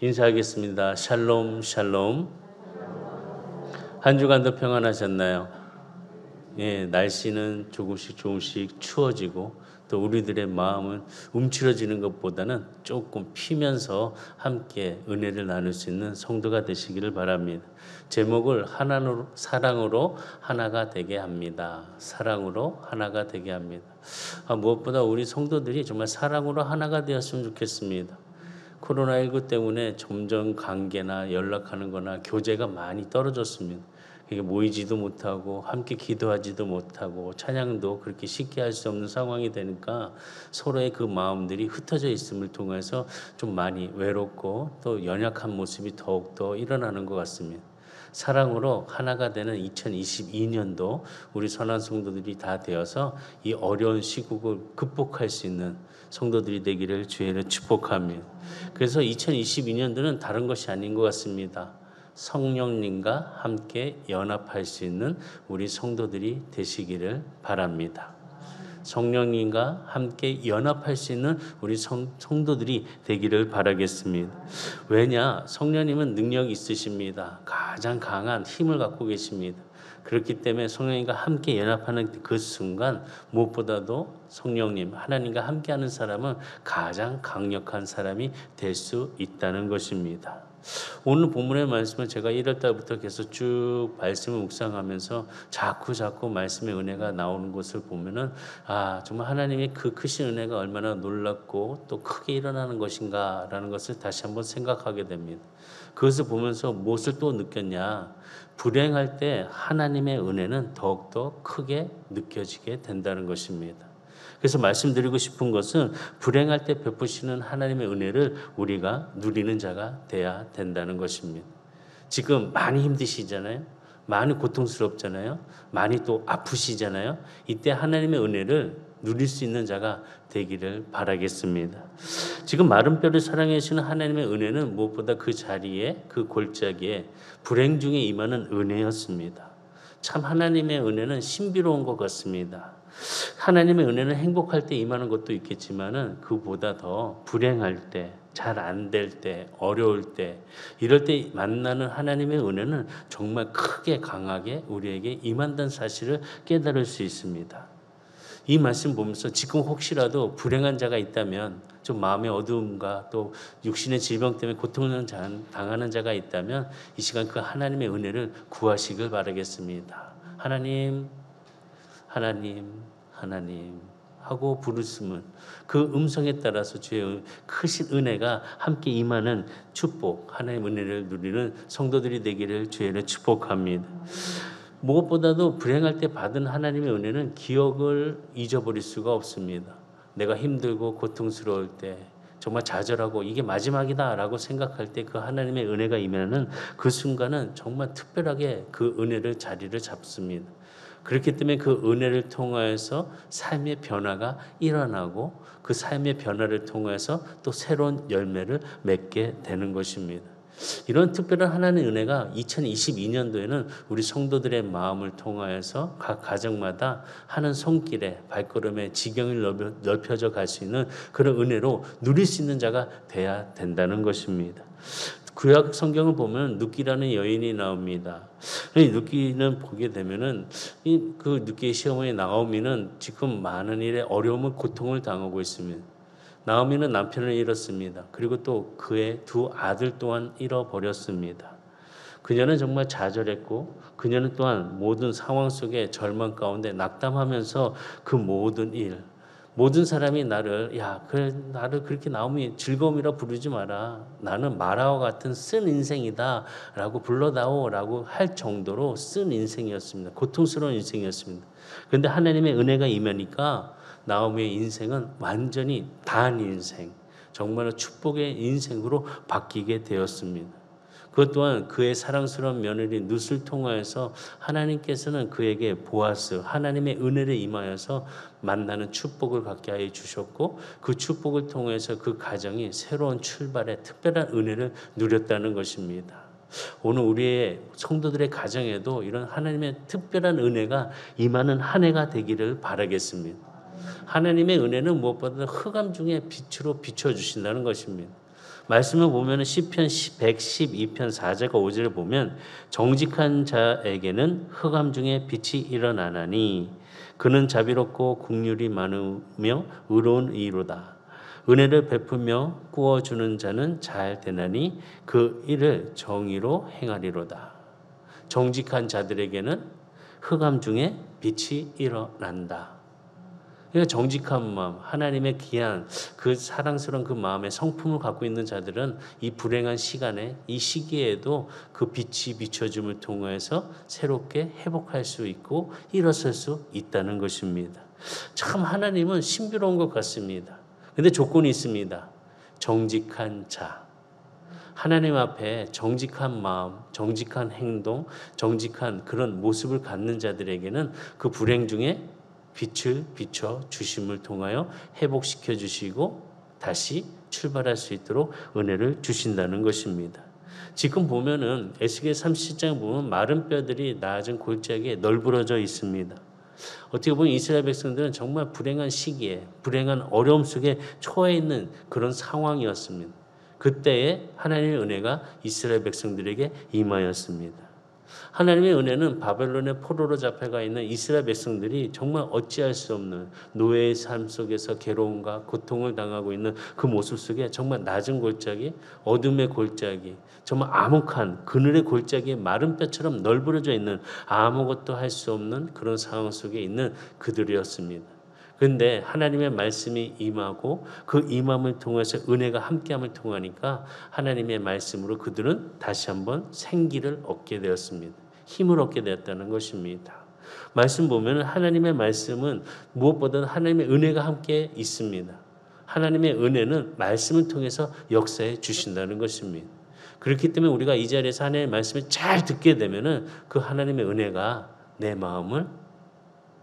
인사하겠습니다. 샬롬, 샬롬. 한 주간도 평안하셨나요? 예, 날씨는 조금씩 추워지고 또 우리들의 마음은 움츠러지는 것보다는 조금 피면서 함께 은혜를 나눌 수 있는 성도가 되시기를 바랍니다. 제목을 하나로, 사랑으로 하나가 되게 합니다. 사랑으로 하나가 되게 합니다. 무엇보다 우리 성도들이 정말 사랑으로 하나가 되었으면 좋겠습니다. 코로나19 때문에 점점 관계나 연락하는 거나 교제가 많이 떨어졌습니다. 이게 모이지도 못하고 함께 기도하지도 못하고 찬양도 그렇게 쉽게 할 수 없는 상황이 되니까 서로의 그 마음들이 흩어져 있음을 통해서 좀 많이 외롭고 또 연약한 모습이 더욱더 일어나는 것 같습니다. 사랑으로 하나가 되는 2022년도 우리 선한 성도들이 다 되어서 이 어려운 시국을 극복할 수 있는 성도들이 되기를 주의를 축복합니다. 그래서 2022년도는 다른 것이 아닌 것 같습니다. 성령님과 함께 연합할 수 있는 우리 성도들이 되시기를 바랍니다. 성령님과 함께 연합할 수 있는 우리 성도들이 되기를 바라겠습니다. 왜냐? 성령님은 능력이 있으십니다. 가장 강한 힘을 갖고 계십니다. 그렇기 때문에 성령님과 함께 연합하는 그 순간 무엇보다도 성령님, 하나님과 함께하는 사람은 가장 강력한 사람이 될 수 있다는 것입니다. 오늘 본문의 말씀은 제가 1월 달부터 계속 쭉 말씀을 묵상하면서 자꾸 말씀의 은혜가 나오는 것을 보면은 정말 하나님의 그 크신 은혜가 얼마나 놀랍고 또 크게 일어나는 것인가라는 것을 다시 한번 생각하게 됩니다. 그것을 보면서 무엇을 또 느꼈냐? 불행할 때 하나님의 은혜는 더욱더 크게 느껴지게 된다는 것입니다. 그래서 말씀드리고 싶은 것은 불행할 때 베푸시는 하나님의 은혜를 우리가 누리는 자가 돼야 된다는 것입니다. 지금 많이 힘드시잖아요. 많이 고통스럽잖아요. 많이 또 아프시잖아요. 이때 하나님의 은혜를 누릴 수 있는 자가 되기를 바라겠습니다. 지금 마른 뼈를 사랑해 주시는 하나님의 은혜는 무엇보다 그 자리에 그 골짜기에 불행 중에 임하는 은혜였습니다. 참 하나님의 은혜는 신비로운 것 같습니다. 하나님의 은혜는 행복할 때 임하는 것도 있겠지만은 그보다 더 불행할 때, 잘 안 될 때, 어려울 때, 이럴 때 만나는 하나님의 은혜는 정말 크게 강하게 우리에게 임한다는 사실을 깨달을 수 있습니다. 이 말씀 보면서 지금 혹시라도 불행한 자가 있다면, 좀 마음의 어두움과 또 육신의 질병 때문에 고통을 당하는 자가 있다면 이 시간 그 하나님의 은혜를 구하시길 바라겠습니다. 하나님 하고 부르시면 그 음성에 따라서 주의 크신 은혜가 함께 임하는 축복, 하나님의 은혜를 누리는 성도들이 되기를 주의를 축복합니다. 무엇보다도 불행할 때 받은 하나님의 은혜는 기억을 잊어버릴 수가 없습니다. 내가 힘들고 고통스러울 때 정말 좌절하고 이게 마지막이다라고 생각할 때 그 하나님의 은혜가 임하는 그 순간은 정말 특별하게 그 은혜를 자리를 잡습니다. 그렇기 때문에 그 은혜를 통하여서 삶의 변화가 일어나고 그 삶의 변화를 통해서 또 새로운 열매를 맺게 되는 것입니다. 이런 특별한 하나님의 은혜가 2022년도에는 우리 성도들의 마음을 통하여서 각 가정마다 하는 손길에 발걸음에 지경이 넓혀져 갈 수 있는 그런 은혜로 누릴 수 있는 자가 돼야 된다는 것입니다. 구약 성경을 보면 룻기라는 여인이 나옵니다. 이 룻기는 보게 되면은 그 룻기의 시어머니 나오미는 지금 많은 일에 어려움을 고통을 당하고 있습니다. 나오미는 남편을 잃었습니다. 그리고 또 그의 두 아들 또한 잃어버렸습니다. 그녀는 정말 좌절했고 그녀는 또한 모든 상황 속에 절망 가운데 낙담하면서 그 모든 사람이 나를 그렇게 나오미 즐거움이라 부르지 마라. 나는 마라와 같은 쓴 인생이다 라고 불러다오라고 할 정도로 쓴 인생이었습니다. 고통스러운 인생이었습니다. 그런데 하나님의 은혜가 임하니까 나오미의 인생은 완전히 다한 인생, 정말로 축복의 인생으로 바뀌게 되었습니다. 그것 또한 그의 사랑스러운 며느리 룻을 통하여서 하나님께서는 그에게 보아스, 하나님의 은혜를 임하여서 만나는 축복을 갖게 하여 주셨고 그 축복을 통해서 그 가정이 새로운 출발의 특별한 은혜를 누렸다는 것입니다. 오늘 우리의 성도들의 가정에도 이런 하나님의 특별한 은혜가 임하는 한 해가 되기를 바라겠습니다. 하나님의 은혜는 무엇보다 흑암 중에 빛으로 비춰주신다는 것입니다. 말씀을 보면 시편 112편 4절과 5절을 보면 정직한 자에게는 흑암 중에 빛이 일어나나니 그는 자비롭고 긍휼이 많으며 의로운 이로다. 은혜를 베풀며 구워주는 자는 잘 되나니 그 일을 정의로 행하리로다. 정직한 자들에게는 흑암 중에 빛이 일어난다. 그러니까 정직한 마음, 하나님의 귀한 그 사랑스러운 그 마음의 성품을 갖고 있는 자들은 이 불행한 시간에 이 시기에도 그 빛이 비춰줌을 통해서 새롭게 회복할 수 있고 일어설 수 있다는 것입니다. 참 하나님은 신비로운 것 같습니다. 근데 조건이 있습니다. 정직한 자. 하나님 앞에 정직한 마음, 정직한 행동, 정직한 그런 모습을 갖는 자들에게는 그 불행 중에 빛을 비춰 주심을 통하여 회복시켜 주시고 다시 출발할 수 있도록 은혜를 주신다는 것입니다. 지금 보면은 에스겔 37장 보면 마른 뼈들이 낮은 골짜기에 널브러져 있습니다. 어떻게 보면 이스라엘 백성들은 정말 불행한 시기에 불행한 어려움 속에 처해 있는 그런 상황이었습니다. 그때에 하나님의 은혜가 이스라엘 백성들에게 임하였습니다. 하나님의 은혜는 바벨론의 포로로 잡혀가 있는 이스라엘 백성들이 정말 어찌할 수 없는 노예의 삶 속에서 괴로움과 고통을 당하고 있는 그 모습 속에 정말 낮은 골짜기, 어둠의 골짜기, 정말 암흑한 그늘의 골짜기에 마른 뼈처럼 널브러져 있는 아무것도 할 수 없는 그런 상황 속에 있는 그들이었습니다. 그런데 하나님의 말씀이 임하고 그 임함을 통해서 은혜가 함께함을 통하니까 하나님의 말씀으로 그들은 다시 한번 생기를 얻게 되었습니다. 힘을 얻게 되었다는 것입니다. 말씀 보면 하나님의 말씀은 무엇보다 하나님의 은혜가 함께 있습니다. 하나님의 은혜는 말씀을 통해서 역사해 주신다는 것입니다. 그렇기 때문에 우리가 이 자리에서 하나님의 말씀을 잘 듣게 되면은 그 하나님의 은혜가 내 마음을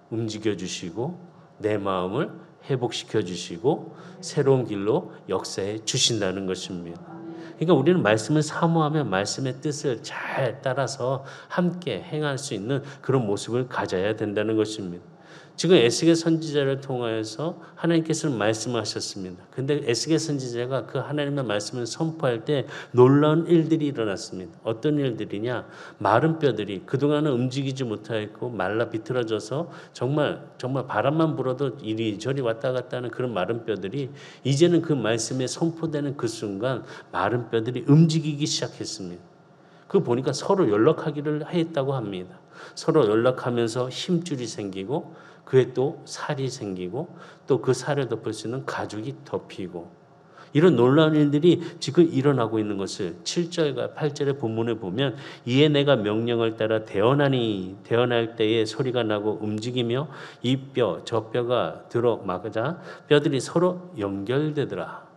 움직여 주시고 내 마음을 회복시켜 주시고 새로운 길로 역사해 주신다는 것입니다. 그러니까 우리는 말씀을 사모하며 말씀의 뜻을 잘 따라서 함께 행할 수 있는 그런 모습을 가져야 된다는 것입니다. 지금 에스겔 선지자를 통하여서 하나님께서는 말씀하셨습니다. 그런데 에스겔 선지자가 그 하나님의 말씀을 선포할 때 놀라운 일들이 일어났습니다. 어떤 일들이냐? 마른 뼈들이 그동안은 움직이지 못하고 말라 비틀어져서 정말 바람만 불어도 이리저리 왔다 갔다 하는 그런 마른 뼈들이 이제는 그 말씀에 선포되는 그 순간 마른 뼈들이 움직이기 시작했습니다. 그 보니까 서로 연락하기를 했다고 합니다. 서로 연락하면서 힘줄이 생기고 그에 또 살이 생기고 또 그 살을 덮을 수 있는 가죽이 덮이고 이런 놀라운 일들이 지금 일어나고 있는 것을 7절과 8절의 본문에 보면 이에 내가 명령을 따라 대언하니 대언할 때에 소리가 나고 움직이며 이 뼈 저 뼈가 들어맞아 뼈들이 서로 연결되더라.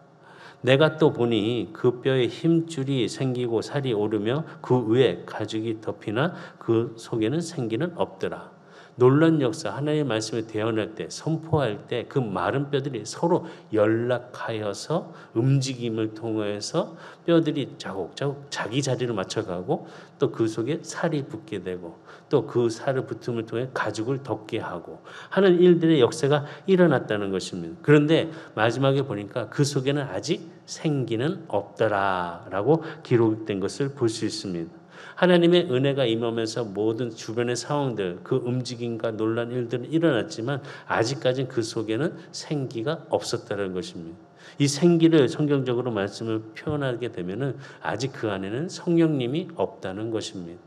내가 또 보니 그 뼈에 힘줄이 생기고 살이 오르며 그 위에 가죽이 덮이나 그 속에는 생기는 없더라. 놀란 역사 하나님의 말씀을 대언할 때 선포할 때 그 마른 뼈들이 서로 연락하여서 움직임을 통해서 뼈들이 자국자국 자기 자리를 맞춰가고 또 그 속에 살이 붙게 되고 또 그 살을 붙음을 통해 가죽을 덮게 하고 하는 일들의 역사가 일어났다는 것입니다. 그런데 마지막에 보니까 그 속에는 아직 생기는 없더라라고 기록된 것을 볼 수 있습니다. 하나님의 은혜가 임하면서 모든 주변의 상황들, 그 움직임과 놀란 일들은 일어났지만 아직까지는 그 속에는 생기가 없었다는 것입니다. 이 생기를 성경적으로 말씀을 표현하게 되면은 아직 그 안에는 성령님이 없다는 것입니다.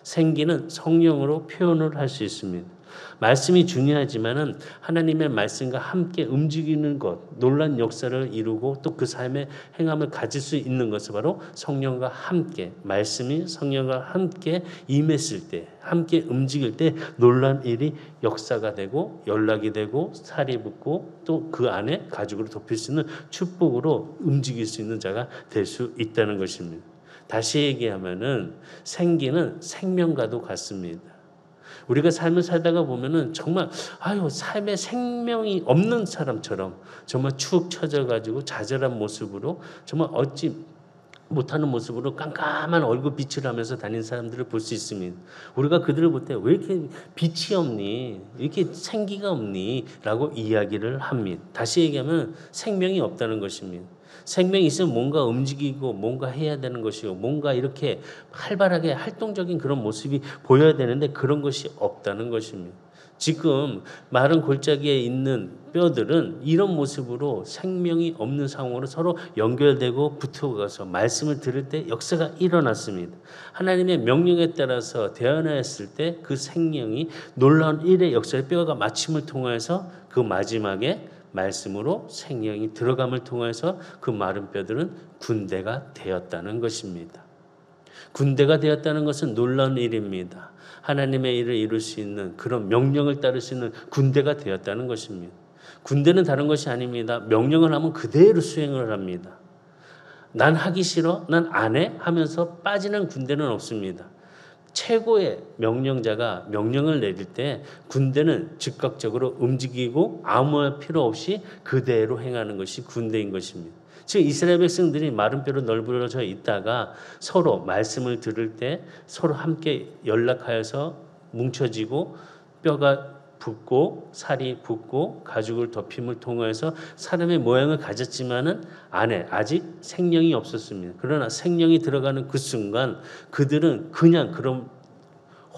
생기는 성령으로 표현을 할 수 있습니다. 말씀이 중요하지만은 하나님의 말씀과 함께 움직이는 것, 놀란 역사를 이루고 또 그 삶의 행함을 가질 수 있는 것은 바로 성령과 함께 말씀이 성령과 함께 임했을 때, 함께 움직일 때 놀란 일이 역사가 되고 연락이 되고 살이 붙고 또 그 안에 가죽으로 덮일 수 있는 축복으로 움직일 수 있는 자가 될 수 있다는 것입니다. 다시 얘기하면은 생기는 생명과도 같습니다. 우리가 삶을 살다가 보면은 정말 삶에 생명이 없는 사람처럼 정말 축 처져 가지고 좌절한 모습으로 정말 얻지 못하는 모습으로 깜깜한 얼굴 빛을 하면서 다니는 사람들을 볼 수 있습니다. 우리가 그들을 볼 때 왜 이렇게 빛이 없니? 왜 이렇게 생기가 없니? 라고 이야기를 합니다. 다시 얘기하면 생명이 없다는 것입니다. 생명이 있으면 뭔가 움직이고 뭔가 해야 되는 것이고 뭔가 이렇게 활발하게 활동적인 그런 모습이 보여야 되는데 그런 것이 없다는 것입니다. 지금 마른 골짜기에 있는 뼈들은 이런 모습으로 생명이 없는 상황으로 서로 연결되고 붙어가서 말씀을 들을 때 역사가 일어났습니다. 하나님의 명령에 따라서 대언하였을 때 그 생명이 놀라운 일의 역사의 뼈가 맞춤을 통해서 그 마지막에 말씀으로 생명이 들어감을 통해서 그 마른 뼈들은 군대가 되었다는 것입니다. 군대가 되었다는 것은 놀라운 일입니다. 하나님의 일을 이룰 수 있는 그런 명령을 따를 수 있는 군대가 되었다는 것입니다. 군대는 다른 것이 아닙니다. 명령을 하면 그대로 수행을 합니다. 난 하기 싫어, 난 안 해 하면서 빠지는 군대는 없습니다. 최고의 명령자가 명령을 내릴 때 군대는 즉각적으로 움직이고 아무 필요 없이 그대로 행하는 것이 군대인 것입니다. 즉 이스라엘 백성들이 마른 뼈로 널브러져 있다가 서로 말씀을 들을 때 서로 함께 연락하여서 뭉쳐지고 뼈가 붙고 살이 붙고 가죽을 덮임을 통해서 사람의 모양을 가졌지만은 안에 아직 생명이 없었습니다. 그러나 생명이 들어가는 그 순간 그들은 그냥 그런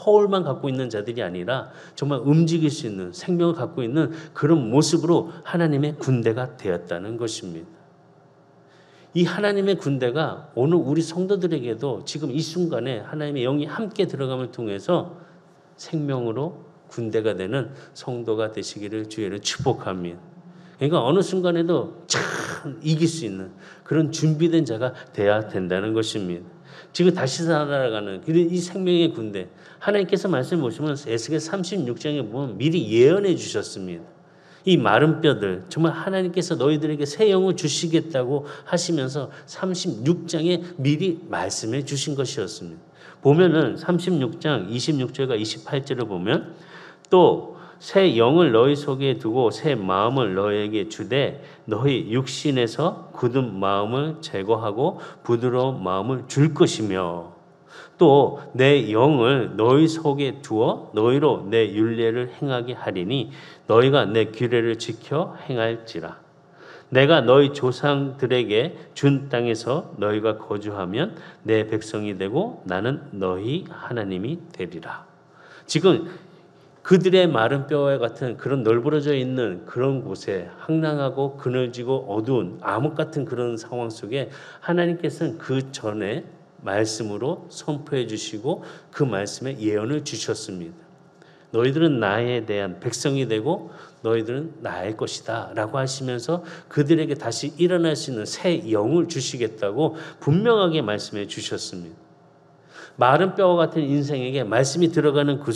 허울만 갖고 있는 자들이 아니라 정말 움직일 수 있는 생명을 갖고 있는 그런 모습으로 하나님의 군대가 되었다는 것입니다. 이 하나님의 군대가 오늘 우리 성도들에게도 지금 이 순간에 하나님의 영이 함께 들어감을 통해서 생명으로 군대가 되는 성도가 되시기를 주의를 축복합니다. 그러니까 어느 순간에도 참 이길 수 있는 그런 준비된 자가 돼야 된다는 것입니다. 지금 다시 살아가는 이 생명의 군대, 하나님께서 말씀해 보시면 에스겔 36장에 보면 미리 예언해 주셨습니다. 이 마른 뼈들 정말 하나님께서 너희들에게 새 영을 주시겠다고 하시면서 36장에 미리 말씀해 주신 것이었습니다. 보면은 36장 26절과 28절을 보면 또 새 영을 너희 속에 두고 새 마음을 너희에게 주되 너희 육신에서 굳은 마음을 제거하고 부드러운 마음을 줄 것이며 또 내 영을 너희 속에 두어 너희로 내 율례를 행하게 하리니 너희가 내 규례를 지켜 행할지라. 내가 너희 조상들에게 준 땅에서 너희가 거주하면 내 백성이 되고 나는 너희 하나님이 되리라. 지금 그들의 마른 뼈와 같은 그런 널브러져 있는 그런 곳에 황량하고 그늘지고 어두운 암흑 같은 그런 상황 속에 하나님께서는 그 전에 말씀으로 선포해 주시고 그 말씀에 예언을 주셨습니다. 너희들은 나에 대한 백성이 되고 너희들은 나의 것이다 라고 하시면서 그들에게 다시 일어날 수 있는 새 영을 주시겠다고 분명하게 말씀해 주셨습니다. 마른 뼈와 같은 인생에게 말씀이 들어가는 그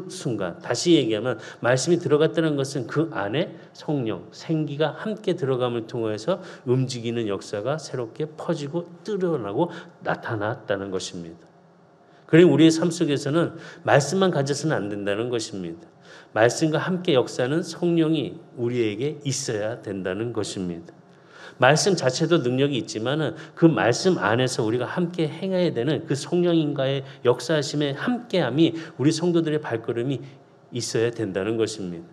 순간 다시 얘기하면 말씀이 들어갔다는 것은 그 안에 성령, 생기가 함께 들어감을 통해서 움직이는 역사가 새롭게 퍼지고 드러나고 나타났다는 것입니다. 그리고 우리의 삶 속에서는 말씀만 가져서는 안 된다는 것입니다. 말씀과 함께 역사하는 성령이 우리에게 있어야 된다는 것입니다. 말씀 자체도 능력이 있지만은 그 말씀 안에서 우리가 함께 행해야 되는 그 성령인가의 역사하심의 함께함이 우리 성도들의 발걸음이 있어야 된다는 것입니다.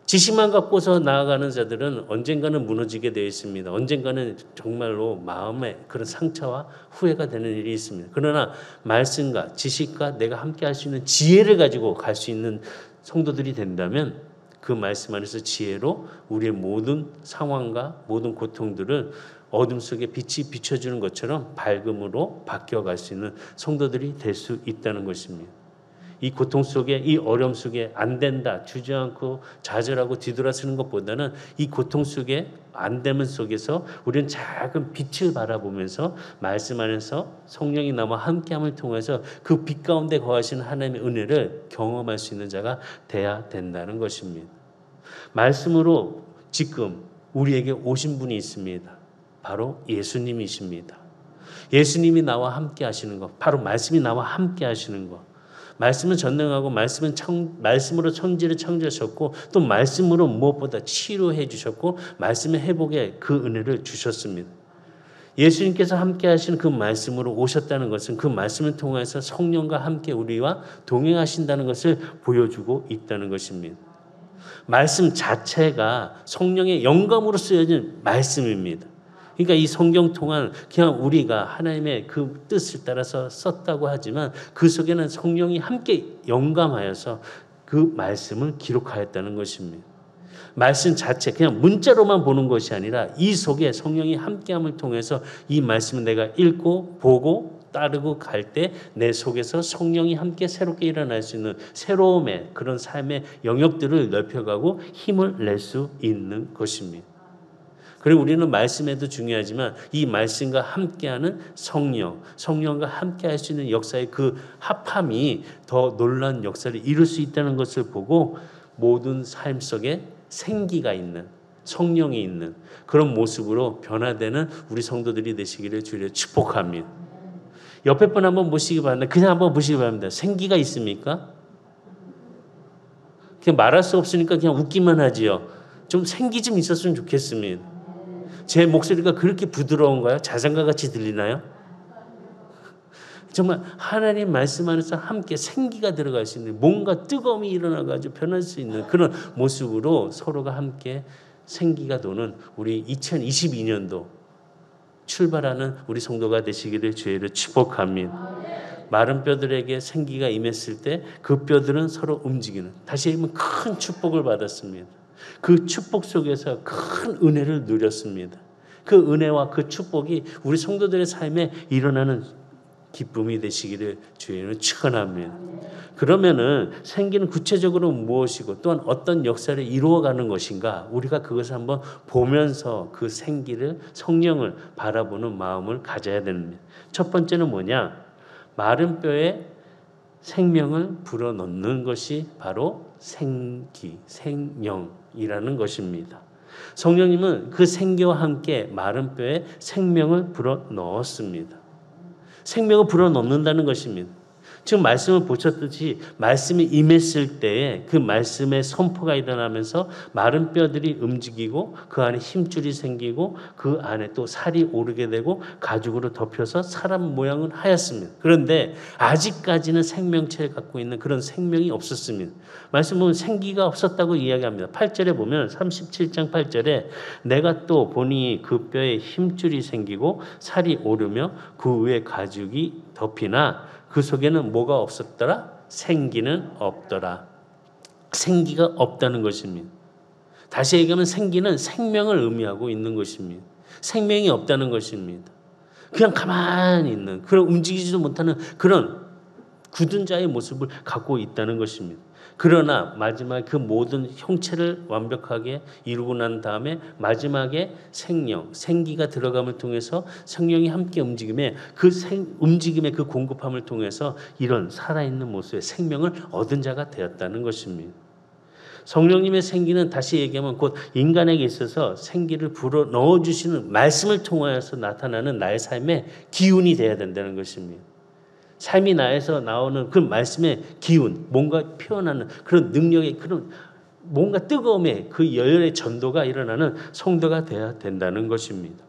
지식만 갖고서 나아가는 자들은 언젠가는 무너지게 되어 있습니다. 언젠가는 정말로 마음에 그런 상처와 후회가 되는 일이 있습니다. 그러나 말씀과 지식과 내가 함께 할 수 있는 지혜를 가지고 갈 수 있는 성도들이 된다면 그 말씀 안에서 지혜로 우리의 모든 상황과 모든 고통들을 어둠 속에 빛이 비춰주는 것처럼 밝음으로 바뀌어갈 수 있는 성도들이 될 수 있다는 것입니다. 이 고통 속에 이 어려움 속에 안 된다 주저앉고 좌절하고 뒤돌아서는 것보다는 이 고통 속에 안 되는 속에서 우리는 작은 빛을 바라보면서 말씀 안에서 성령이 나와 함께함을 통해서 그 빛 가운데 거하시는 하나님의 은혜를 경험할 수 있는 자가 돼야 된다는 것입니다. 말씀으로 지금 우리에게 오신 분이 있습니다. 바로 예수님이십니다. 예수님이 나와 함께 하시는 것, 바로 말씀이 나와 함께 하시는 것. 말씀은 전능하고 말씀으로 천지를 창조하셨고 또 말씀으로 무엇보다 치료해 주셨고 말씀의 회복에 그 은혜를 주셨습니다. 예수님께서 함께 하신 그 말씀으로 오셨다는 것은 그 말씀을 통해서 성령과 함께 우리와 동행하신다는 것을 보여주고 있다는 것입니다. 말씀 자체가 성령의 영감으로 쓰여진 말씀입니다. 그러니까 이 성경 통한 그냥 우리가 하나님의 그 뜻을 따라서 썼다고 하지만 그 속에는 성령이 함께 영감하여서 그 말씀을 기록하였다는 것입니다. 말씀 자체 그냥 문자로만 보는 것이 아니라 이 속에 성령이 함께함을 통해서 이 말씀을 내가 읽고 보고 따르고 갈 때 내 속에서 성령이 함께 새롭게 일어날 수 있는 새로움의 그런 삶의 영역들을 넓혀가고 힘을 낼 수 있는 것입니다. 그리고 우리는 말씀에도 중요하지만 이 말씀과 함께하는 성령과 함께할 수 있는 역사의 그 합함이 더 놀라운 역사를 이룰 수 있다는 것을 보고 모든 삶 속에 생기가 있는 성령이 있는 그런 모습으로 변화되는 우리 성도들이 되시기를 주를 축복합니다. 옆에 분 한번 보시기 바랍니다. 그냥 한번 보시기 바랍니다. 생기가 있습니까? 그냥 말할 수 없으니까 그냥 웃기만 하지요. 좀 생기 좀 있었으면 좋겠습니다. 제 목소리가 그렇게 부드러운가요? 자장가 같이 들리나요? 정말 하나님 말씀 안에서 함께 생기가 들어갈 수 있는 뭔가 뜨거움이 일어나가지고 변할 수 있는 그런 모습으로 서로가 함께 생기가 도는 우리 2022년도 출발하는 우리 성도가 되시기를 주의를 축복합니다. 마른 뼈들에게 생기가 임했을 때 그 뼈들은 서로 움직이는 다시 얘기하면 큰 축복을 받았습니다. 그 축복 속에서 큰 은혜를 누렸습니다. 그 은혜와 그 축복이 우리 성도들의 삶에 일어나는 기쁨이 되시기를 주의는 축원합니다. 그러면은 생기는 구체적으로 무엇이고 또한 어떤 역사를 이루어가는 것인가 우리가 그것을 한번 보면서 그 생기를 성령을 바라보는 마음을 가져야 됩니다. 첫 번째는 뭐냐? 마른 뼈에 생명을 불어넣는 것이 바로 생기, 생명이라는 것입니다. 성령님은 그 생기와 함께 마른 뼈에 생명을 불어넣었습니다. 생명을 불어넣는다는 것입니다. 지금 말씀을 보셨듯이 말씀이 임했을 때에 그 말씀의 선포가 일어나면서 마른 뼈들이 움직이고 그 안에 힘줄이 생기고 그 안에 또 살이 오르게 되고 가죽으로 덮여서 사람 모양을 하였습니다. 그런데 아직까지는 생명체를 갖고 있는 그런 생명이 없었습니다. 말씀 보면 생기가 없었다고 이야기합니다. 8절에 보면 37장 8절에 내가 또 보니 그 뼈에 힘줄이 생기고 살이 오르며 그 위에 가죽이 덮이나 그 속에는 뭐가 없었더라? 생기는 없더라. 생기가 없다는 것입니다. 다시 얘기하면 생기는 생명을 의미하고 있는 것입니다. 생명이 없다는 것입니다. 그냥 가만히 있는 그런 움직이지도 못하는 그런 굳은 자의 모습을 갖고 있다는 것입니다. 그러나 마지막 그 모든 형체를 완벽하게 이루고 난 다음에 마지막에 생기가 들어감을 통해서 성령이 함께 움직임에 그 움직임의 그 공급함을 통해서 이런 살아있는 모습의 생명을 얻은 자가 되었다는 것입니다. 성령님의 생기는 다시 얘기하면 곧 인간에게 있어서 생기를 불어 넣어주시는 말씀을 통하여서 나타나는 나의 삶의 기운이 되어야 된다는 것입니다. 삶이 나에서 나오는 그 말씀의 기운, 뭔가 표현하는 그런 능력의 그런 뭔가 뜨거움의 그 열혈의 전도가 일어나는 성도가 되어야 된다는 것입니다.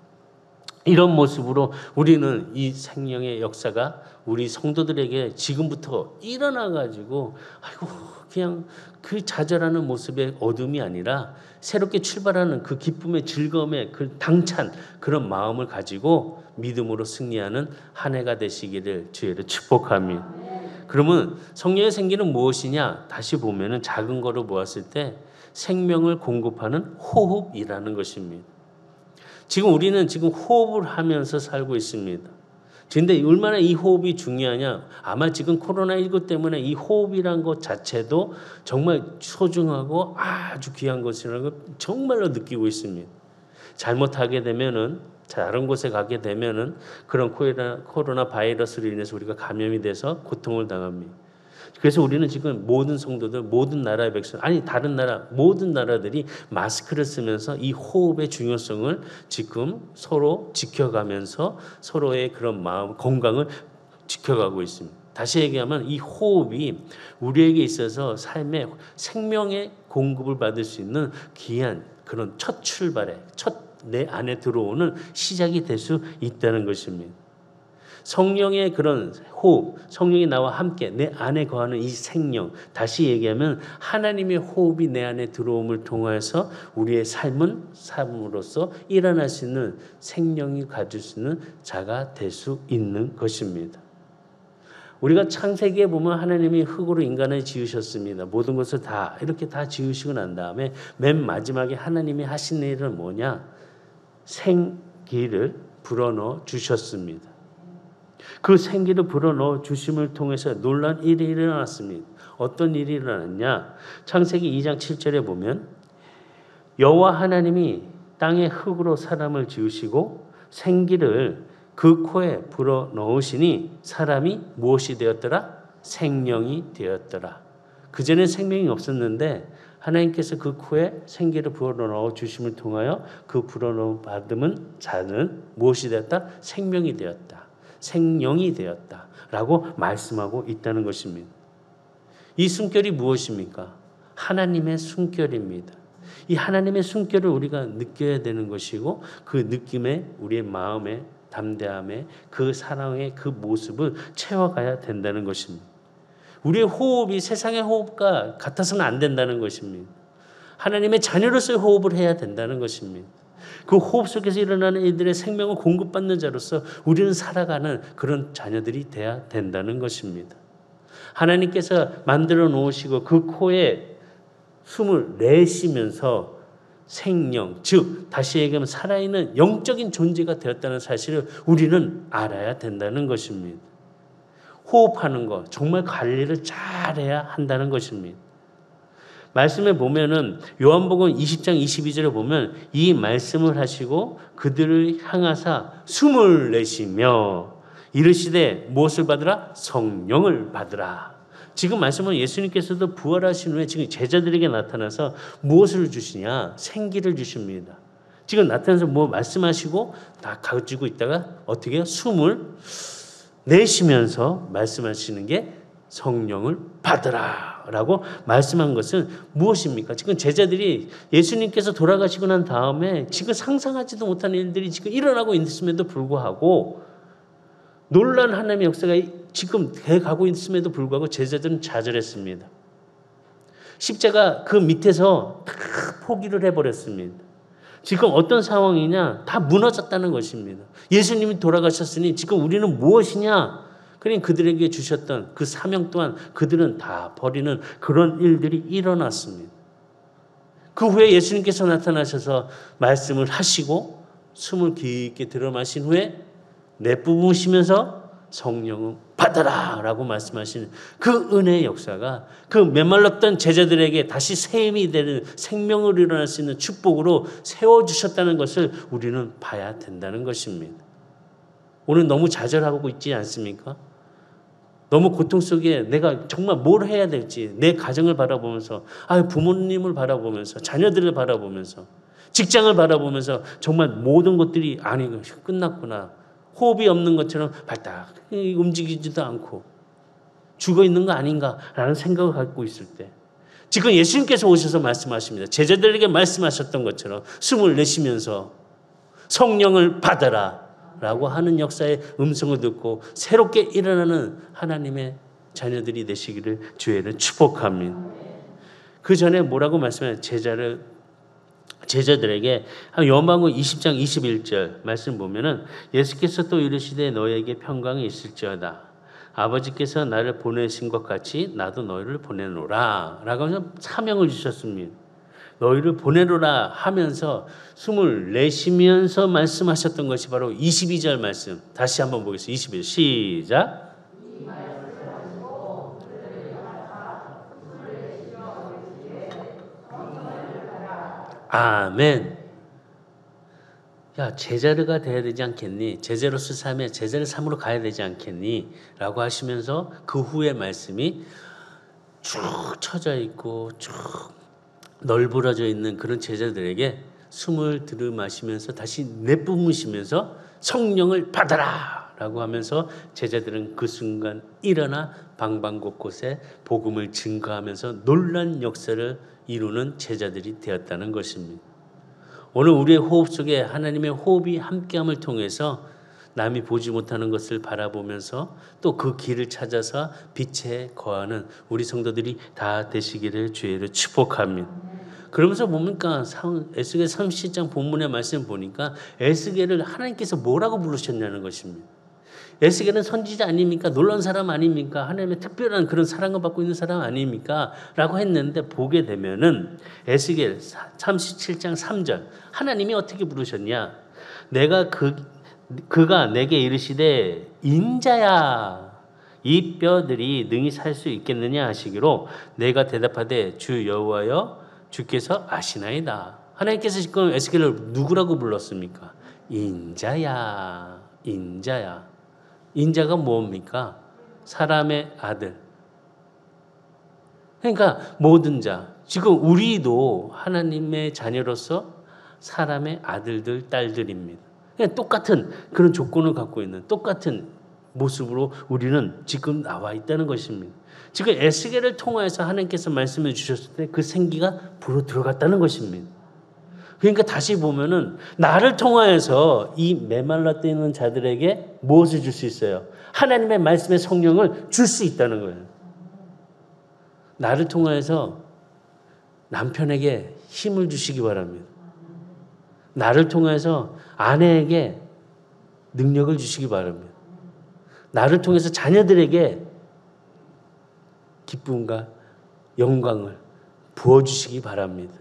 이런 모습으로 우리는 이 생명의 역사가 우리 성도들에게 지금부터 일어나가지고 아이고 그냥 그 좌절하는 모습의 어둠이 아니라 새롭게 출발하는 그 기쁨의 즐거움의 그 당찬 그런 마음을 가지고 믿음으로 승리하는 한 해가 되시기를 주의를 축복합니다. 그러면 성령의 생기는 무엇이냐? 다시 보면은 작은 거를 모았을 때 생명을 공급하는 호흡이라는 것입니다. 지금 우리는 지금 호흡을 하면서 살고 있습니다. 그런데 얼마나 이 호흡이 중요하냐? 아마 지금 코로나19 때문에 이 호흡이란 것 자체도 정말 소중하고 아주 귀한 것이라는 걸 정말로 느끼고 있습니다. 잘못하게 되면은 다른 곳에 가게 되면은 그런 코로나 바이러스로 인해서 우리가 감염이 돼서 고통을 당합니다. 그래서 우리는 지금 모든 성도들, 모든 나라의 백성, 아니 다른 나라, 모든 나라들이 마스크를 쓰면서 이 호흡의 중요성을 지금 서로 지켜가면서 서로의 그런 마음, 건강을 지켜가고 있습니다. 다시 얘기하면 이 호흡이 우리에게 있어서 삶의 생명의 공급을 받을 수 있는 귀한 그런 첫 출발의 내 안에 들어오는 시작이 될 수 있다는 것입니다. 성령의 그런 호흡, 성령이 나와 함께 내 안에 거하는 이 생명, 다시 얘기하면 하나님의 호흡이 내 안에 들어옴을 통해서 우리의 삶으로서 일어날 수 있는 생명이 가질 수 있는 자가 될 수 있는 것입니다. 우리가 창세기에 보면 하나님이 흙으로 인간을 지으셨습니다. 모든 것을 다 이렇게 다 지으시고 난 다음에 맨 마지막에 하나님이 하신 일은 뭐냐? 생기를 불어넣어 주셨습니다. 그 생기를 불어넣어 주심을 통해서 놀라운 일이 일어났습니다. 어떤 일이 일어났냐? 창세기 2장 7절에 보면 여호와 하나님이 땅의 흙으로 사람을 지으시고 생기를 그 코에 불어넣으시니 사람이 무엇이 되었더라? 생명이 되었더라. 그전에 생명이 없었는데 하나님께서 그 코에 생기를 불어넣어 주심을 통하여 그 불어넣음 받은 자는 무엇이 되었다? 생명이 되었다. 생명이 되었다. 라고 말씀하고 있다는 것입니다. 이 숨결이 무엇입니까? 하나님의 숨결입니다. 이 하나님의 숨결을 우리가 느껴야 되는 것이고 그 느낌에 우리의 마음에 담대함에 그 사랑의 그 모습을 채워가야 된다는 것입니다. 우리의 호흡이 세상의 호흡과 같아서는 안 된다는 것입니다. 하나님의 자녀로서의 호흡을 해야 된다는 것입니다. 그 호흡 속에서 일어나는 이들의 생명을 공급받는 자로서 우리는 살아가는 그런 자녀들이 돼야 된다는 것입니다. 하나님께서 만들어 놓으시고 그 코에 숨을 내쉬면서 생명, 즉 다시 얘기하면 살아있는 영적인 존재가 되었다는 사실을 우리는 알아야 된다는 것입니다. 호흡하는 것 정말 관리를 잘해야 한다는 것입니다. 말씀에 보면은 요한복음 20장 22절에 보면 이 말씀을 하시고 그들을 향하사 숨을 내쉬며 이르시되 무엇을 받으라? 성령을 받으라. 지금 말씀은 예수님께서도 부활하신 후에 지금 제자들에게 나타나서 무엇을 주시냐? 생기를 주십니다. 지금 나타나서 뭐 말씀하시고 다 가지고 있다가 어떻게 해요? 숨을 내쉬면서 말씀하시는 게 성령을 받으라 라고 말씀한 것은 무엇입니까? 지금 제자들이 예수님께서 돌아가시고 난 다음에 지금 상상하지도 못한 일들이 지금 일어나고 있음에도 불구하고 놀란 하나님의 역사가 지금 돼가고 있음에도 불구하고 제자들은 좌절했습니다. 십자가 그 밑에서 다 포기를 해버렸습니다. 지금 어떤 상황이냐? 다 무너졌다는 것입니다. 예수님이 돌아가셨으니 지금 우리는 무엇이냐? 그러니 그들에게 주셨던 그 사명 또한 그들은 다 버리는 그런 일들이 일어났습니다. 그 후에 예수님께서 나타나셔서 말씀을 하시고 숨을 깊게 들어 마신 후에 내뿜으시면서 성령을 받아라 라고 말씀하시는 그 은혜의 역사가 그 메말랐던 제자들에게 다시 새 힘이 되는 생명을 일어날 수 있는 축복으로 세워주셨다는 것을 우리는 봐야 된다는 것입니다. 오늘 너무 좌절하고 있지 않습니까? 너무 고통 속에 내가 정말 뭘 해야 될지 내 가정을 바라보면서 부모님을 바라보면서 자녀들을 바라보면서 직장을 바라보면서 정말 모든 것들이 끝났구나. 호흡이 없는 것처럼 발딱 움직이지도 않고 죽어 있는 거 아닌가라는 생각을 갖고 있을 때 지금 예수님께서 오셔서 말씀하십니다. 제자들에게 말씀하셨던 것처럼 숨을 내쉬면서 성령을 받아라 라고 하는 역사의 음성을 듣고 새롭게 일어나는 하나님의 자녀들이 되시기를 주의를 축복합니다. 그 전에 뭐라고 말씀해요? 제자들에게 요한복음 20장 21절 말씀 보면은 예수께서 또 이르시되 너에게 평강이 있을지어다. 아버지께서 나를 보내신 것 같이 나도 너희를 보내노라 라고 하면서 사명을 주셨습니다. 너희를 보내노라 하면서 숨을 내쉬면서 말씀하셨던 것이 바로 22절 말씀. 다시 한번 보겠습니다. 22절 시작. 아멘. 야, 제자가 돼야 되지 않겠니? 제자로서 삶에 제자를 삶으로 가야 되지 않겠니? 라고 하시면서 그 후의 말씀이 쭉 쳐져 있고 쭉 널브러져 있는 그런 제자들에게 숨을 들이마시면서 다시 내뿜으시면서 성령을 받아라 라고 하면서 제자들은 그 순간 일어나 방방곳곳에 복음을 증거하면서 놀란 역사를 이루는 제자들이 되었다는 것입니다. 오늘 우리의 호흡 속에 하나님의 호흡이 함께함을 통해서 남이 보지 못하는 것을 바라보면서 또 그 길을 찾아서 빛에 거하는 우리 성도들이 다 되시기를 주의로 축복합니다. 그러면서 뭡니까? 에스겔 37장 본문의 말씀 보니까 에스겔을 하나님께서 뭐라고 부르셨냐는 것입니다. 에스겔은 선지자 아닙니까? 놀라운 사람 아닙니까? 하나님의 특별한 그런 사랑을 받고 있는 사람 아닙니까? 라고 했는데 보게 되면은 에스겔 37장 3절 하나님이 어떻게 부르셨냐? 그가 내게 이르시되 인자야 이 뼈들이 능히 살 수 있겠느냐 하시기로 내가 대답하되 주 여호와여 주께서 아시나이다. 하나님께서 지금 에스겔을 누구라고 불렀습니까? 인자야. 인자야. 인자가 뭡니까? 사람의 아들. 그러니까 모든 자. 지금 우리도 하나님의 자녀로서 사람의 아들들, 딸들입니다. 그냥 똑같은 그런 조건을 갖고 있는 똑같은 모습으로 우리는 지금 나와 있다는 것입니다. 지금 에스겔을 통하여서 하나님께서 말씀해 주셨을 때 그 생기가 불어 들어갔다는 것입니다. 그러니까 다시 보면은 나를 통하여서 이 메말라 뛰는 자들에게 무엇을 줄 수 있어요? 하나님의 말씀의 성령을 줄 수 있다는 거예요. 나를 통하여서 남편에게 힘을 주시기 바랍니다. 나를 통해서 아내에게 능력을 주시기 바랍니다. 나를 통해서 자녀들에게 기쁨과 영광을 부어주시기 바랍니다.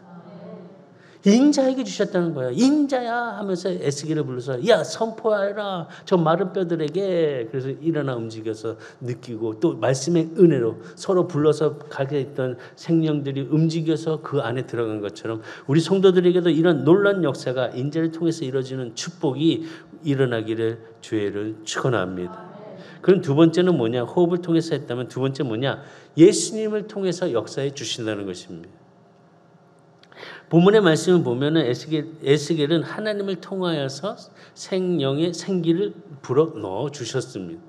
인자에게 주셨다는 거예요. 인자야 하면서 에스겔을 불러서 야 선포하라 저 마른 뼈들에게. 그래서 일어나 움직여서 느끼고 또 말씀의 은혜로 서로 불러서 가게 했던 생명들이 움직여서 그 안에 들어간 것처럼 우리 성도들에게도 이런 놀라운 역사가 인자를 통해서 이루어지는 축복이 일어나기를 주의를 축원합니다. 그럼 두 번째는 뭐냐? 호흡을 통해서 했다면 두 번째 뭐냐? 예수님을 통해서 역사해 주신다는 것입니다. 본문의 말씀을 보면은 에스겔은 하나님을 통하여서 생명의 생기를 불어 넣어 주셨습니다.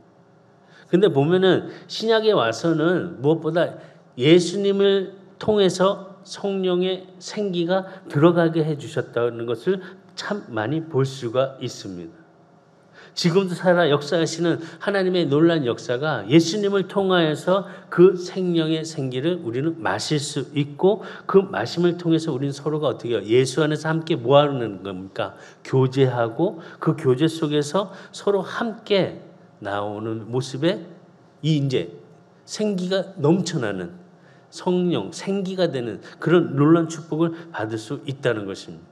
근데 보면은 신약에 와서는 무엇보다 예수님을 통해서 성령의 생기가 들어가게 해 주셨다는 것을 참 많이 볼 수가 있습니다. 지금도 살아 역사하시는 하나님의 놀라운 역사가 예수님을 통하여서 그 생명의 생기를 우리는 마실 수 있고 그 마심을 통해서 우리는 서로가 어떻게 해요? 예수 안에서 함께 뭐 하는 겁니까? 교제하고 그 교제 속에서 서로 함께 나오는 모습에 이 이제 생기가 넘쳐나는 성령, 생기가 되는 그런 놀라운 축복을 받을 수 있다는 것입니다.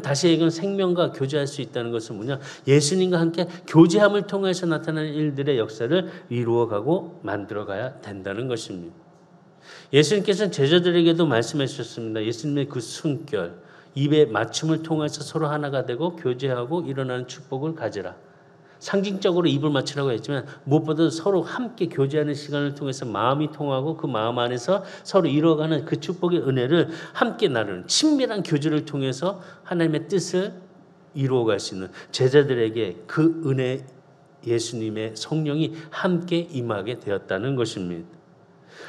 다시 얘기하면 생명과 교제할 수 있다는 것은 뭐냐? 예수님과 함께 교제함을 통해서 나타나는 일들의 역사를 이루어가고 만들어가야 된다는 것입니다. 예수님께서는 제자들에게도 말씀해 주셨습니다. 예수님의 그 숨결, 입의 맞춤을 통해서 서로 하나가 되고 교제하고 일어나는 축복을 가지라. 상징적으로 입을 맞추라고 했지만 무엇보다 서로 함께 교제하는 시간을 통해서 마음이 통하고 그 마음 안에서 서로 이루어가는 그 축복의 은혜를 함께 나누는 친밀한 교제를 통해서 하나님의 뜻을 이루어갈 수 있는 제자들에게 그 은혜 예수님의 성령이 함께 임하게 되었다는 것입니다.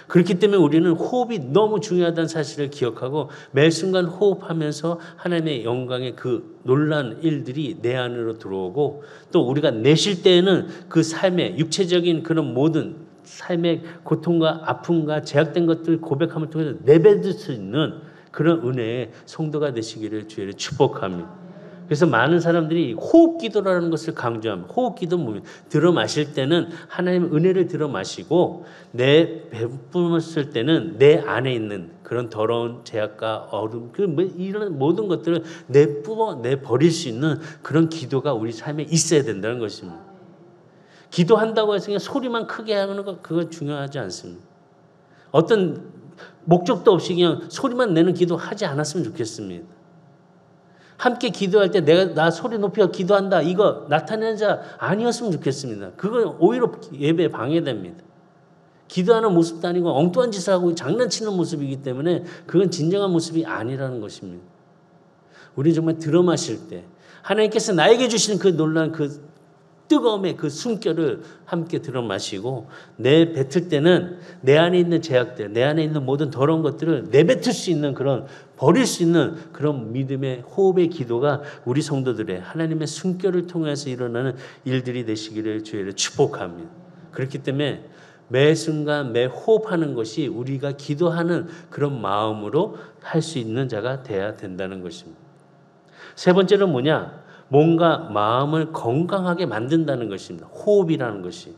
그렇기 때문에 우리는 호흡이 너무 중요하다는 사실을 기억하고 매 순간 호흡하면서 하나님의 영광의 그 놀라운 일들이 내 안으로 들어오고 또 우리가 내쉴 때에는 그 삶의 육체적인 그런 모든 삶의 고통과 아픔과 제약된 것들 고백함을 통해서 내뱉을 수 있는 그런 은혜의 성도가 되시기를 주의를 축복합니다. 그래서 많은 사람들이 호흡 기도라는 것을 강조합니다. 호흡 기도는 뭡니까? 들어 마실 때는 하나님의 은혜를 들어 마시고 내 배뿜었을 때는 내 안에 있는 그런 더러운 제약과 어둠 이런 모든 것들을 내버릴 수 있는 그런 기도가 우리 삶에 있어야 된다는 것입니다. 기도한다고 해서 그냥 소리만 크게 하는 거 그건 중요하지 않습니다. 어떤 목적도 없이 그냥 소리만 내는 기도하지 않았으면 좋겠습니다. 함께 기도할 때 나 소리 높여 기도한다 이거 나타내는 자 아니었으면 좋겠습니다. 그건 오히려 예배에 방해됩니다. 기도하는 모습도 아니고 엉뚱한 짓을 하고 장난치는 모습이기 때문에 그건 진정한 모습이 아니라는 것입니다. 우리는 정말 들어 마실 때 하나님께서 나에게 주시는 그 놀라운 그 뜨거움의 그 숨결을 함께 들어 마시고 내 뱉을 때는 내 안에 있는 죄악들, 내 안에 있는 모든 더러운 것들을 내뱉을 수 있는 그런 버릴 수 있는 그런 믿음의 호흡의 기도가 우리 성도들의 하나님의 숨결을 통해서 일어나는 일들이 되시기를 주의를 축복합니다. 그렇기 때문에 매 순간 매 호흡하는 것이 우리가 기도하는 그런 마음으로 할 수 있는 자가 돼야 된다는 것입니다. 세 번째는 뭐냐? 뭔가 마음을 건강하게 만든다는 것입니다. 호흡이라는 것이.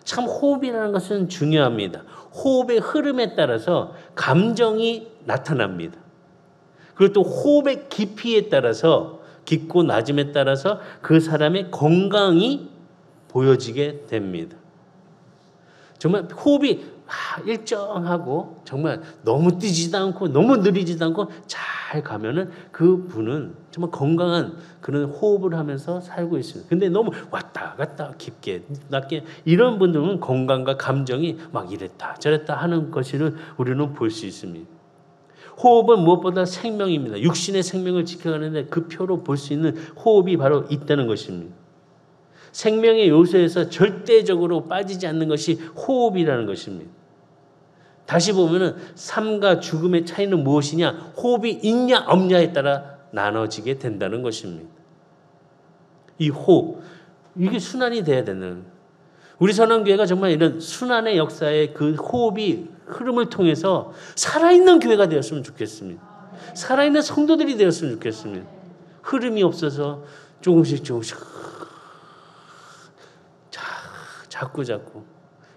참 호흡이라는 것은 중요합니다. 호흡의 흐름에 따라서 감정이 나타납니다. 그리고 또 호흡의 깊이에 따라서 깊고 낮음에 따라서 그 사람의 건강이 보여지게 됩니다. 정말 호흡이 일정하고 정말 너무 뛰지도 않고 너무 느리지도 않고 잘 가면은 그 분은 정말 건강한 그런 호흡을 하면서 살고 있습니다. 근데 너무 왔다 갔다 깊게 낮게 이런 분들은 건강과 감정이 막 이랬다 저랬다 하는 것을 우리는 볼 수 있습니다. 호흡은 무엇보다 생명입니다. 육신의 생명을 지켜가는데 그 표로 볼 수 있는 호흡이 바로 있다는 것입니다. 생명의 요소에서 절대적으로 빠지지 않는 것이 호흡이라는 것입니다. 다시 보면은 삶과 죽음의 차이는 무엇이냐? 호흡이 있냐 없냐에 따라 나눠지게 된다는 것입니다. 이 호흡, 이게 순환이 돼야 되는. 우리 선한교회가 정말 이런 순환의 역사의 그 호흡이 흐름을 통해서 살아있는 교회가 되었으면 좋겠습니다. 살아있는 성도들이 되었으면 좋겠습니다. 흐름이 없어서 조금씩 자꾸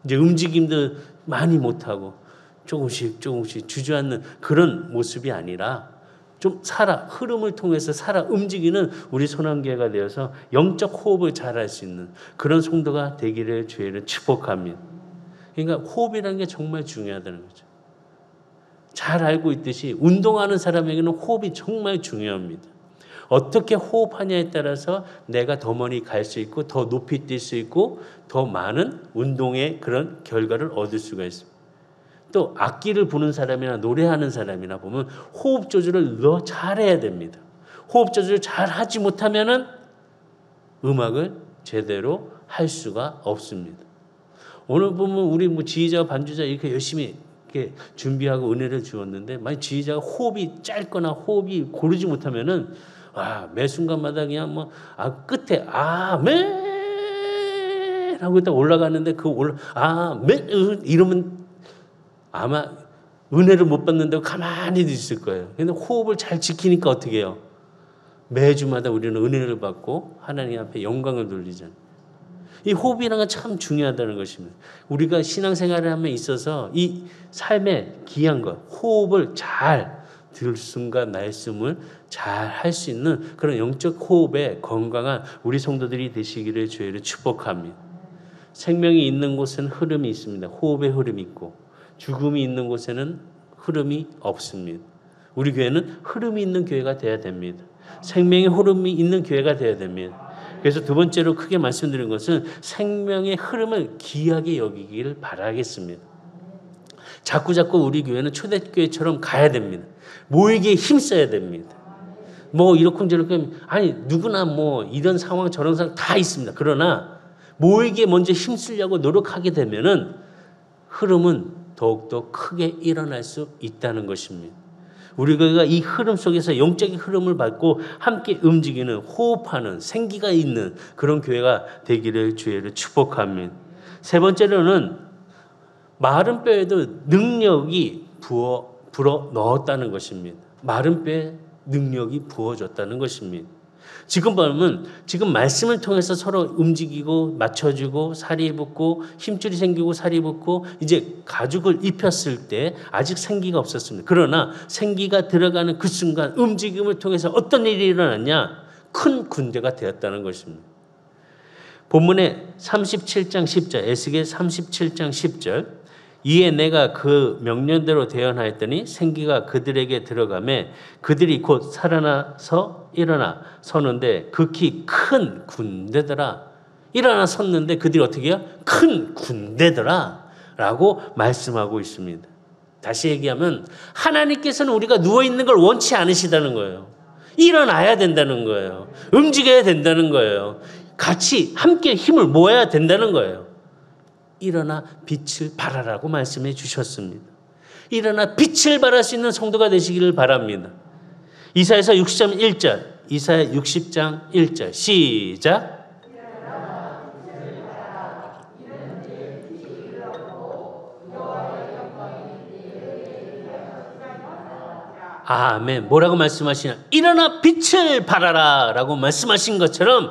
이제 움직임도 많이 못하고 조금씩 주저앉는 그런 모습이 아니라 좀 흐름을 통해서 움직이는 우리 선한교회가 되어서 영적 호흡을 잘할 수 있는 그런 성도가 되기를 주의를 축복합니다. 그러니까 호흡이라는 게 정말 중요하다는 거죠. 잘 알고 있듯이 운동하는 사람에게는 호흡이 정말 중요합니다. 어떻게 호흡하냐에 따라서 내가 더 멀리 갈 수 있고 더 높이 뛸 수 있고 더 많은 운동의 그런 결과를 얻을 수가 있습니다. 또 악기를 부는 사람이나 노래하는 사람이나 보면 호흡 조절을 더 잘해야 됩니다. 호흡 조절을 잘 하지 못하면은 음악을 제대로 할 수가 없습니다. 오늘 보면 우리 지휘자와 반주자 이렇게 열심히 이렇게 준비하고 은혜를 주었는데 만약 지휘자가 호흡이 짧거나 호흡이 고르지 못하면은 매 순간마다 그냥 끝에 아멘 하고 있다 올라가는데 아멘 이러면 아마 은혜를 못 받는다고 가만히 있을 거예요. 근데 호흡을 잘 지키니까 어떻게 해요? 매주마다 우리는 은혜를 받고 하나님 앞에 영광을 돌리잖아요. 이 호흡이라는 건 참 중요하다는 것입니다. 우리가 신앙생활을 함에 있어서 이 삶의 귀한 것, 호흡을 잘 들숨과 날숨을 잘 할 수 있는 그런 영적 호흡에 건강한 우리 성도들이 되시기를 주의를 축복합니다. 생명이 있는 곳은 흐름이 있습니다. 호흡의 흐름이 있고 죽음이 있는 곳에는 흐름이 없습니다. 우리 교회는 흐름이 있는 교회가 되어야 됩니다. 생명의 흐름이 있는 교회가 되어야 됩니다. 그래서 두 번째로 크게 말씀드린 것은 생명의 흐름을 귀하게 여기기를 바라겠습니다. 자꾸 우리 교회는 초대교회처럼 가야 됩니다. 모이기에 힘써야 됩니다. 이렇게 누구나 이런 상황 저런 상황 다 있습니다. 그러나 모이기에 먼저 힘쓰려고 노력하게 되면은 흐름은 더욱더 크게 일어날 수 있다는 것입니다. 우리가 이 흐름 속에서 영적인 흐름을 받고 함께 움직이는 호흡하는 생기가 있는 그런 교회가 되기를 주의를 축복합니다. 세 번째로는 마른 뼈에도 능력이 불어 넣었다는 것입니다. 마른 뼈에 능력이 부어졌다는 것입니다. 지금 보면 지금 말씀을 통해서 서로 움직이고 맞춰주고 살이 붙고 힘줄이 생기고 살이 붙고 이제 가죽을 입혔을 때 아직 생기가 없었습니다. 그러나 생기가 들어가는 그 순간 움직임을 통해서 어떤 일이 일어났냐? 큰 군대가 되었다는 것입니다. 본문에 37장 10절 에스겔 37장 10절 이에 내가 그 명령대로 대언하였더니 생기가 그들에게 들어가매 그들이 곧 살아나서 일어나 서는데 극히 큰 군대더라. 일어나 섰는데 그들이 어떻게 해요? 큰 군대더라 라고 말씀하고 있습니다. 다시 얘기하면 하나님께서는 우리가 누워있는 걸 원치 않으시다는 거예요. 일어나야 된다는 거예요. 움직여야 된다는 거예요. 같이 함께 힘을 모아야 된다는 거예요. 일어나 빛을 발하라고 말씀해 주셨습니다. 일어나 빛을 발할 수 있는 성도가 되시기를 바랍니다. 이사야서 60장 1절, 이사야 60장 1절 시작. 아멘. 뭐라고 말씀하시냐? 일어나 빛을 발하라 라고 말씀하신 것처럼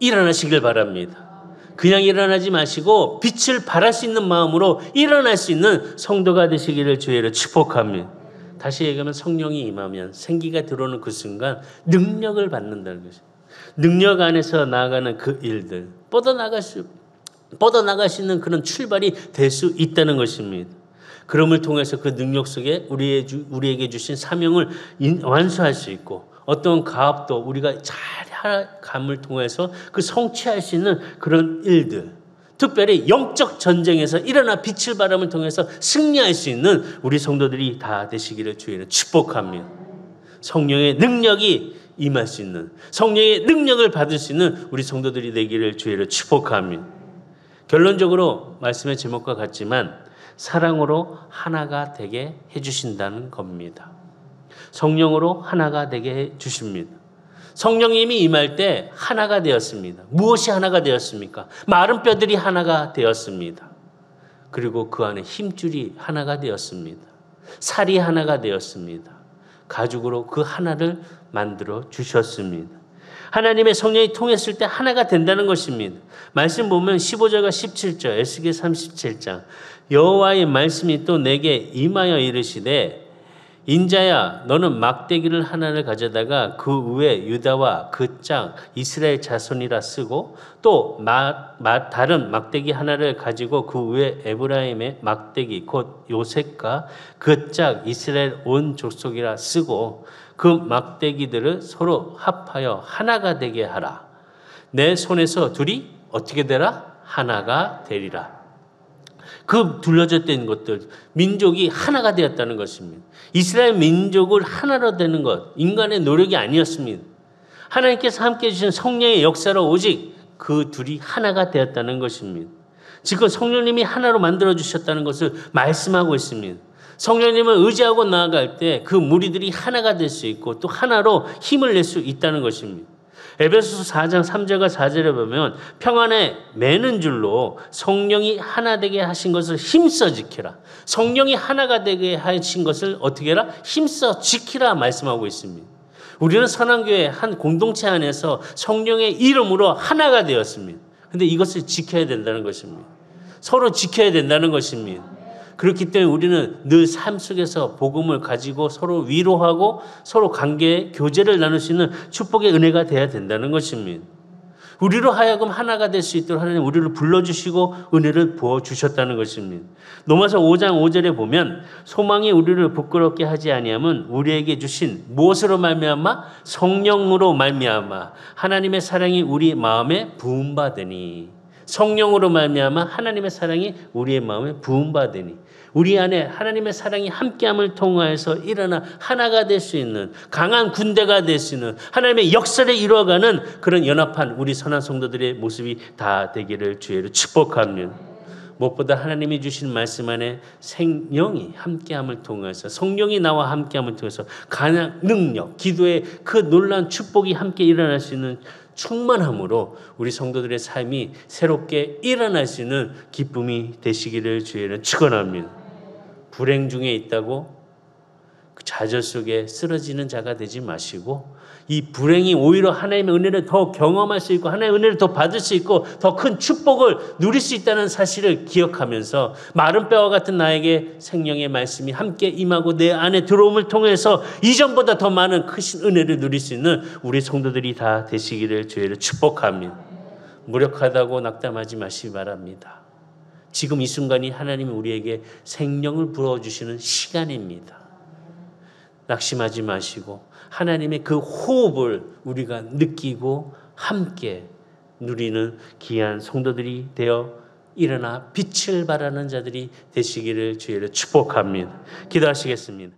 일어나시길 바랍니다. 그냥 일어나지 마시고 빛을 발할 수 있는 마음으로 일어날 수 있는 성도가 되시기를 주의로 축복합니다. 다시 얘기하면 성령이 임하면 생기가 들어오는 그 순간 능력을 받는다는 것입니다. 능력 안에서 나아가는 그 일들, 뻗어나갈 수 있는 그런 출발이 될 수 있다는 것입니다. 그럼을 통해서 그 능력 속에 우리에게 주신 사명을 완수할 수 있고 어떤 가업도 우리가 잘감을 통해서 그 성취할 수 있는 그런 일들, 특별히 영적 전쟁에서 일어나 빛을 발함을 통해서 승리할 수 있는 우리 성도들이 다 되시기를 주의로 축복합니다. 성령의 능력이 임할 수 있는, 성령의 능력을 받을 수 있는 우리 성도들이 되기를 주의로 축복합니다. 결론적으로 말씀의 제목과 같지만 사랑으로 하나가 되게 해주신다는 겁니다. 성령으로 하나가 되게 해주십니다. 성령님이 임할 때 하나가 되었습니다. 무엇이 하나가 되었습니까? 마른 뼈들이 하나가 되었습니다. 그리고 그 안에 힘줄이 하나가 되었습니다. 살이 하나가 되었습니다. 가죽으로 그 하나를 만들어 주셨습니다. 하나님의 성령이 통했을 때 하나가 된다는 것입니다. 말씀 보면 15절과 17절, 에스겔 37장 여호와의 말씀이 또 내게 임하여 이르시되 인자야 너는 막대기를 하나를 가져다가 그 위에 유다와 그 짝 이스라엘 자손이라 쓰고 또 다른 막대기 하나를 가지고 그 위에 에브라임의 막대기 곧 요셉과 그 짝 이스라엘 온 족속이라 쓰고 그 막대기들을 서로 합하여 하나가 되게 하라. 내 손에서 둘이 어떻게 되라? 하나가 되리라. 그 둘러졌던 것들, 민족이 하나가 되었다는 것입니다. 이스라엘 민족을 하나로 되는 것, 인간의 노력이 아니었습니다. 하나님께서 함께 해주신 성령의 역사로 오직 그 둘이 하나가 되었다는 것입니다. 지금 성령님이 하나로 만들어주셨다는 것을 말씀하고 있습니다. 성령님을 의지하고 나아갈 때 그 무리들이 하나가 될 수 있고 또 하나로 힘을 낼 수 있다는 것입니다. 에베소서 4장 3절과 4절에 보면 평안에 매는 줄로 성령이 하나 되게 하신 것을 힘써 지키라. 성령이 하나가 되게 하신 것을 어떻게 해라? 힘써 지키라 말씀하고 있습니다. 우리는 선한교회 한 공동체 안에서 성령의 이름으로 하나가 되었습니다. 그런데 이것을 지켜야 된다는 것입니다. 서로 지켜야 된다는 것입니다. 그렇기 때문에 우리는 늘 삶 속에서 복음을 가지고 서로 위로하고 서로 관계, 교제를 나눌 수 있는 축복의 은혜가 되어야 된다는 것입니다. 우리로 하여금 하나가 될 수 있도록 하나님 우리를 불러주시고 은혜를 부어주셨다는 것입니다. 로마서 5장 5절에 보면 소망이 우리를 부끄럽게 하지 아니하면 우리에게 주신 무엇으로 말미암아? 성령으로 말미암아 하나님의 사랑이 우리 마음에 부음받으니 성령으로 말미암아 하나님의 사랑이 우리의 마음에 부음받으니 우리 안에 하나님의 사랑이 함께함을 통하여서 일어나 하나가 될 수 있는 강한 군대가 될 수 있는 하나님의 역사를 이루어가는 그런 연합한 우리 선한 성도들의 모습이 다 되기를 주의로 축복합니다. 무엇보다 하나님이 주신 말씀 안에 생명이 함께함을 통해서 성령이 나와 함께함을 통해서 가난 능력, 기도의 그 놀라운 축복이 함께 일어날 수 있는 충만함으로 우리 성도들의 삶이 새롭게 일어날 수 있는 기쁨이 되시기를 주의는 축원합니다. 불행 중에 있다고 그 좌절 속에 쓰러지는 자가 되지 마시고 이 불행이 오히려 하나님의 은혜를 더 경험할 수 있고 하나님의 은혜를 더 받을 수 있고 더 큰 축복을 누릴 수 있다는 사실을 기억하면서 마른 뼈와 같은 나에게 생명의 말씀이 함께 임하고 내 안에 들어옴을 통해서 이전보다 더 많은 크신 은혜를 누릴 수 있는 우리 성도들이 다 되시기를 주의를 축복합니다. 무력하다고 낙담하지 마시기 바랍니다. 지금 이 순간이 하나님이 우리에게 생명을 부어주시는 시간입니다. 낙심하지 마시고 하나님의 그 호흡을 우리가 느끼고 함께 누리는 귀한 성도들이 되어 일어나 빛을 발하는 자들이 되시기를 주의로 축복합니다. 기도하시겠습니다.